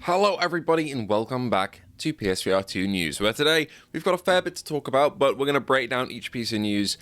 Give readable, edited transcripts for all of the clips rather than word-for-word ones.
Hello everybody and welcome back to PSVR2 News, where today we've got a fair bit to talk about, but we're going to break down each piece of news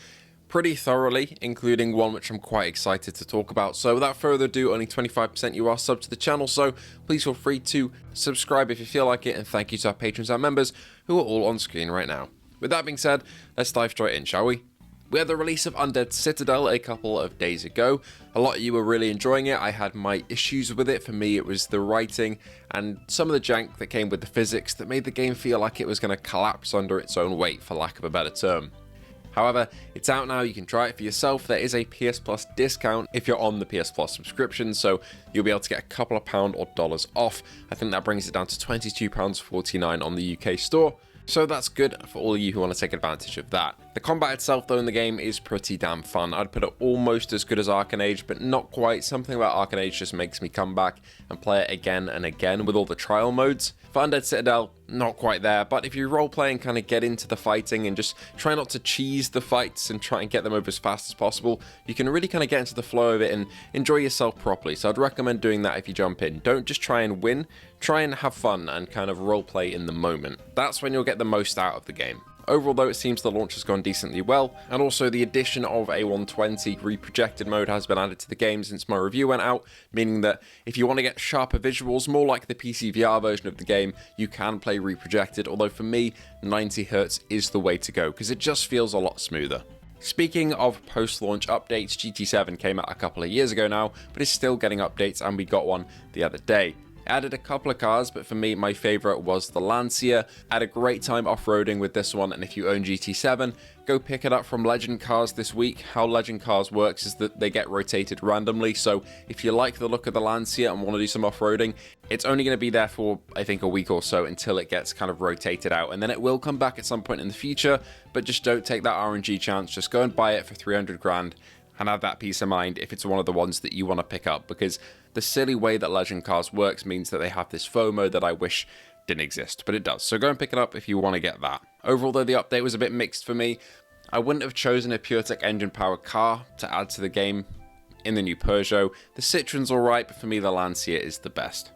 pretty thoroughly, including one which I'm quite excited to talk about. So without further ado, only 25% you are subbed to the channel, so please feel free to subscribe if you feel like it, and thank you to our patrons and members who are all on screen right now. With that being said, let's dive straight in, shall we? We had the release of Undead Citadel a couple of days ago. A lot of you were really enjoying it. I had my issues with it. For me, it was the writing and some of the jank that came with the physics that made the game feel like it was going to collapse under its own weight, for lack of a better term. However, it's out now, you can try it for yourself. There is a PS Plus discount if you're on the PS Plus subscription, so you'll be able to get a couple of pounds or dollars off. I think that brings it down to £22.49 on the UK store. So that's good for all of you who want to take advantage of that. The combat itself though in the game is pretty damn fun. I'd put it almost as good as Arcane Age, but not quite. Something about Arcane Age just makes me come back and play it again and again with all the trial modes. For Undead Citadel, not quite there, but if you roleplay and kind of get into the fighting and just try not to cheese the fights and try and get them over as fast as possible, you can really kind of get into the flow of it and enjoy yourself properly. So I'd recommend doing that if you jump in. Don't just try and win, try and have fun and kind of roleplay in the moment. That's when you'll get the most out of the game. Overall though, it seems the launch has gone decently well, and also the addition of a 120 reprojected mode has been added to the game since my review went out, meaning that if you want to get sharper visuals, more like the PSVR version of the game, you can play reprojected, although for me, 90Hz is the way to go, because it just feels a lot smoother. Speaking of post-launch updates, GT7 came out a couple of years ago now, but is still getting updates, and we got one the other day. It added a couple of cars, but for me, my favourite was the Lancia. I had a great time off-roading with this one, and if you own GT7, go pick it up from Legend Cars this week. How Legend Cars works is that they get rotated randomly, so if you like the look of the Lancia and want to do some off-roading, it's only going to be there for, I think, a week or so until it gets kind of rotated out, and then it will come back at some point in the future, but just don't take that RNG chance. Just go and buy it for 300 grand. And have that peace of mind if it's one of the ones that you want to pick up, because the silly way that Legend Cars works means that they have this FOMO that I wish didn't exist, but it does. So go and pick it up if you want to get that. Overall though, the update was a bit mixed for me. I wouldn't have chosen a PureTech engine powered car to add to the game in the new Peugeot. The Citroen's alright, but for me the Lancia is the best.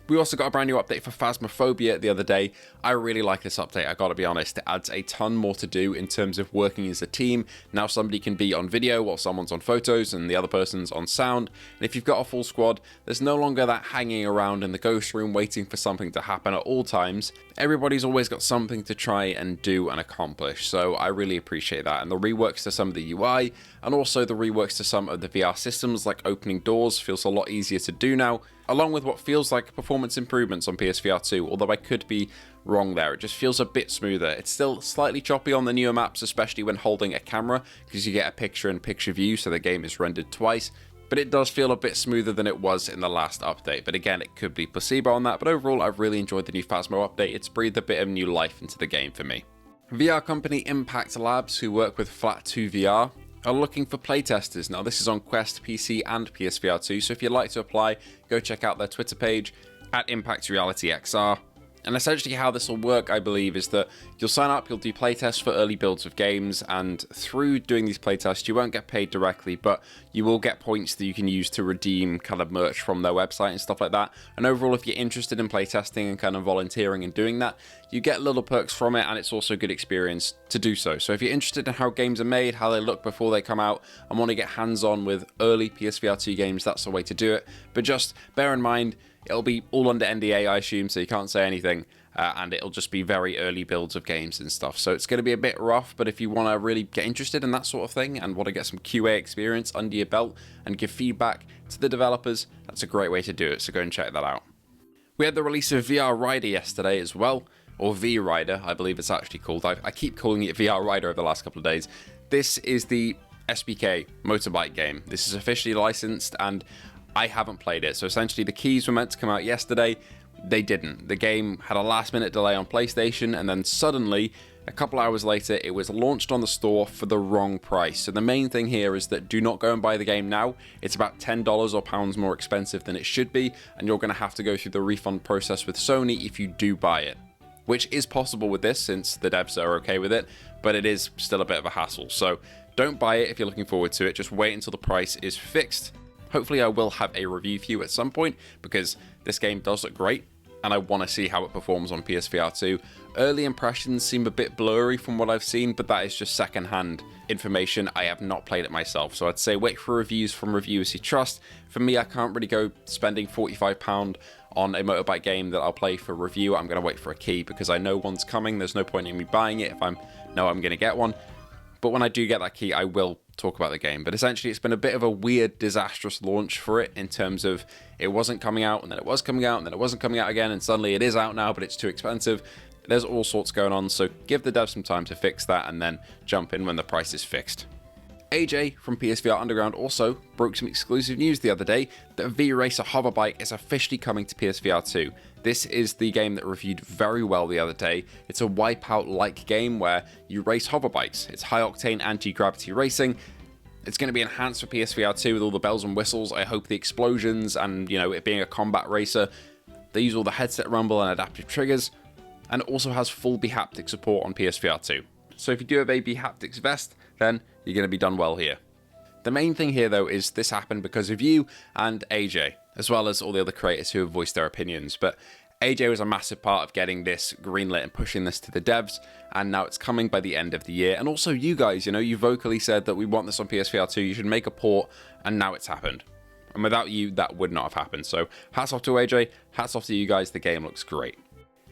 We also got a brand new update for Phasmophobia the other day. I really like this update, I gotta be honest. It adds a ton more to do in terms of working as a team. Now somebody can be on video while someone's on photos and the other person's on sound. And if you've got a full squad, there's no longer that hanging around in the ghost room waiting for something to happen at all times. Everybody's always got something to try and do and accomplish, so I really appreciate that. And the reworks to some of the UI, and also the reworks to some of the VR systems, like opening doors, feels a lot easier to do now, along with what feels like performance improvements on PSVR2, although I could be wrong there. It just feels a bit smoother. It's still slightly choppy on the newer maps, especially when holding a camera, because you get a picture-in-picture view, so the game is rendered twice, but it does feel a bit smoother than it was in the last update. But again, it could be placebo on that, but overall, I've really enjoyed the new Phasmo update. It's breathed a bit of new life into the game for me. VR company Impact Labs, who work with Flat2 VR, are looking for playtesters. Now this is on Quest, PC and PSVR2, so if you'd like to apply, go check out their Twitter page at Impact Reality XR. And essentially how this will work, I believe, is that you'll sign up, you'll do playtests for early builds of games, and through doing these playtests, you won't get paid directly, but you will get points that you can use to redeem kind of merch from their website and stuff like that. And overall, if you're interested in playtesting and kind of volunteering and doing that, you get little perks from it, and it's also a good experience to do so. So if you're interested in how games are made, how they look before they come out, and want to get hands-on with early PSVR2 games, that's the way to do it. But just bear in mind, it'll be all under NDA, I assume, so you can't say anything, and it'll just be very early builds of games and stuff. So it's going to be a bit rough, but if you want to really get interested in that sort of thing and want to get some QA experience under your belt and give feedback to the developers, that's a great way to do it, so go and check that out. We had the release of VRider yesterday as well, or VRider, I believe it's actually called. I keep calling it VRider over the last couple of days. This is the SBK motorbike game. This is officially licensed, and I haven't played it. So essentially the keys were meant to come out yesterday. They didn't. The game had a last minute delay on PlayStation, and then suddenly, a couple hours later, it was launched on the store for the wrong price. So the main thing here is that do not go and buy the game now. It's about $10 or pounds more expensive than it should be, and you're going to have to go through the refund process with Sony if you do buy it. Which is possible with this since the devs are okay with it, but it is still a bit of a hassle. So don't buy it if you're looking forward to it. Just wait until the price is fixed. Hopefully I will have a review for you at some point, because this game does look great. and I want to see how it performs on PSVR2. Early impressions seem a bit blurry from what I've seen, but that is just secondhand information. I have not played it myself, so I'd say wait for reviews from reviewers you trust. For me, I can't really go spending £45 on a motorbike game that I'll play for review. I'm going to wait for a key because I know one's coming. There's no point in me buying it if I know I'm going to get one. But when I do get that key, I will talk about the game. But essentially, it's been a bit of a weird, disastrous launch for it in terms of it wasn't coming out, and then it was coming out, and then it wasn't coming out again, and suddenly it is out now, but it's too expensive. There's all sorts going on, so give the devs some time to fix that, and then jump in when the price is fixed. AJ from PSVR Underground also broke some exclusive news the other day that VRacer Hoverbike is officially coming to PSVR 2. This is the game that reviewed very well the other day. It's a Wipeout-like game where you race hoverbikes. It's high-octane anti-gravity racing. It's going to be enhanced for PSVR 2 with all the bells and whistles. I hope the explosions and, it being a combat racer. They use all the headset rumble and adaptive triggers, and it also has full bHaptic support on PSVR 2. So if you do have a bHaptics vest, then you're going to be done well here. The main thing here, though, is this happened because of you and AJ, as well as all the other creators who have voiced their opinions. But AJ was a massive part of getting this greenlit and pushing this to the devs, and now it's coming by the end of the year. And also you guys, you vocally said that we want this on PSVR 2, you should make a port, and now it's happened. And without you, that would not have happened. So hats off to AJ, hats off to you guys, the game looks great.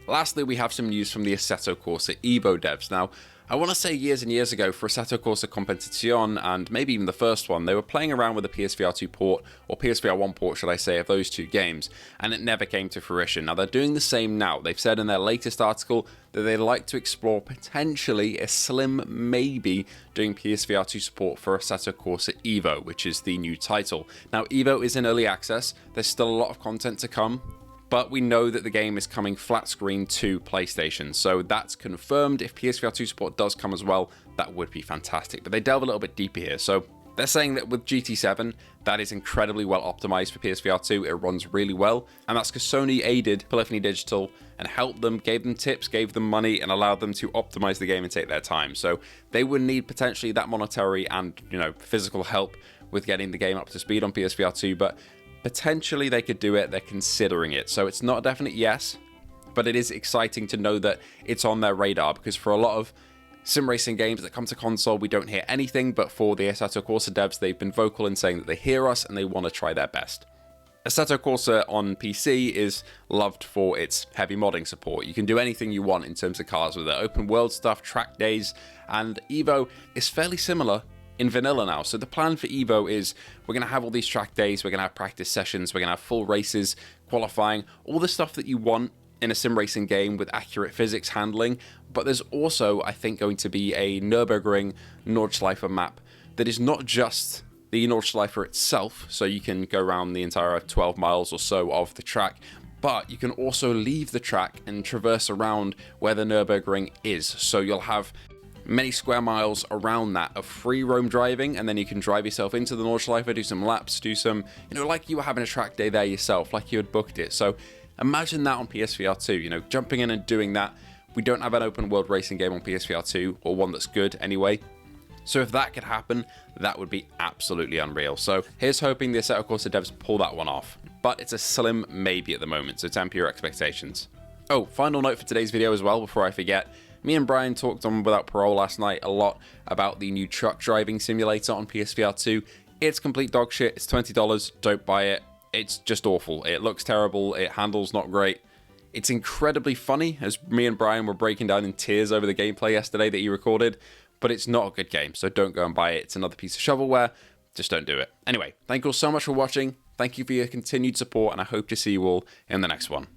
Lastly, we have some news from the Assetto Corsa Evo devs. Now, I want to say years and years ago for Assetto Corsa Competizione, and maybe even the first one, they were playing around with a PSVR 2 port, or PSVR 1 port should I say, of those two games, and it never came to fruition. Now they're doing the same now. They've said in their latest article that they'd like to explore potentially a slim maybe doing PSVR 2 support for Assetto Corsa Evo, which is the new title. Now Evo is in early access, there's still a lot of content to come, but we know that the game is coming flat screen to PlayStation, so that's confirmed. If PSVR 2 support does come as well, that would be fantastic. But they delve a little bit deeper here, so they're saying that with GT7, that is incredibly well optimized for PSVR 2, it runs really well, and that's because Sony aided Polyphony Digital and helped them, gave them tips, gave them money, and allowed them to optimize the game and take their time. So they would need potentially that monetary and, physical help with getting the game up to speed on PSVR 2, but potentially they could do it, they're considering it. So it's not a definite yes, but it is exciting to know that it's on their radar, because for a lot of sim racing games that come to console, we don't hear anything, but for the Assetto Corsa devs, they've been vocal in saying that they hear us and they want to try their best. Assetto Corsa on PC is loved for its heavy modding support. You can do anything you want in terms of cars with it, open world stuff, track days, and Evo is fairly similar in vanilla now. So the plan for Evo is we're going to have all these track days, we're going to have practice sessions, we're going to have full races, qualifying, all the stuff that you want in a sim racing game with accurate physics handling. But there's also, I think, going to be a Nürburgring Nordschleife map that is not just the Nordschleife itself, so you can go around the entire 12 miles or so of the track, but you can also leave the track and traverse around where the Nürburgring is. So you'll have many square miles around that of free roam driving, and then you can drive yourself into the Nordschleife, do some laps, do some, like you were having a track day there yourself, like you had booked it. So imagine that on PSVR 2, jumping in and doing that. We don't have an open world racing game on PSVR 2, or one that's good anyway. So if that could happen, that would be absolutely unreal. So here's hoping the Assetto Corsa devs pull that one off. But it's a slim maybe at the moment, so temper your expectations. Oh, final note for today's video as well, before I forget. Me and Brian talked on Without Parole last night a lot about the new truck driving simulator on PSVR 2. It's complete dog shit. It's $20. Don't buy it. It's just awful. It looks terrible. It handles not great. It's incredibly funny, as me and Brian were breaking down in tears over the gameplay yesterday that he recorded, but it's not a good game, so don't go and buy it. It's another piece of shovelware. Just don't do it. Anyway, thank you all so much for watching. Thank you for your continued support, and I hope to see you all in the next one.